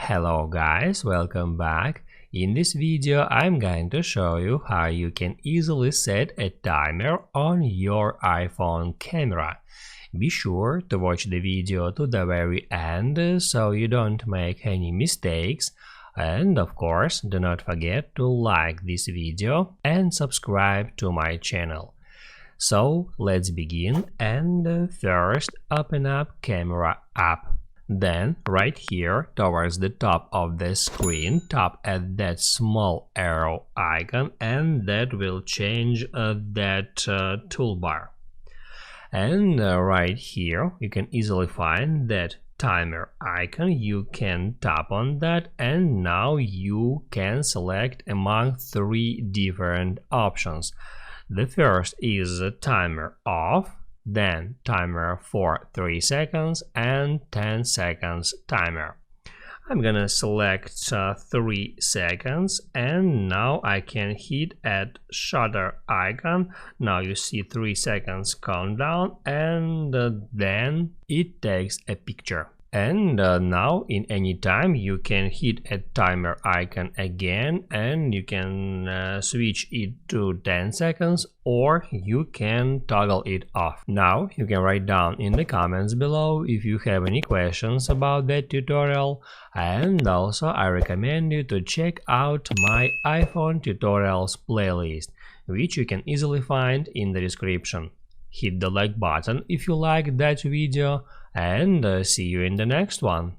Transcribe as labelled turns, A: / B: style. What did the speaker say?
A: Hello guys, welcome back. In this video I'm going to show you how you can easily set a timer on your iPhone camera. Be sure to watch the video to the very end so you don't make any mistakes, and of course do not forget to like this video and subscribe to my channel. So let's begin, and first open up Camera app. Then right here towards the top of the screen tap at that small arrow icon, and that will change that toolbar. And right here you can easily find that timer icon. You can tap on that, and now you can select among three different options. The first is timer off, then timer for 3 seconds and 10 seconds timer. I'm gonna select 3 seconds, and now I can hit at shutter icon. Now you see 3 seconds countdown, and then it takes a picture. And now in any time you can hit a timer icon again, and you can switch it to 10 seconds, or you can toggle it off. Now you can write down in the comments below if you have any questions about that tutorial, and also I recommend you to check out my iPhone tutorials playlist, which you can easily find in the description. Hit the like button if you like that video, and see you in the next one.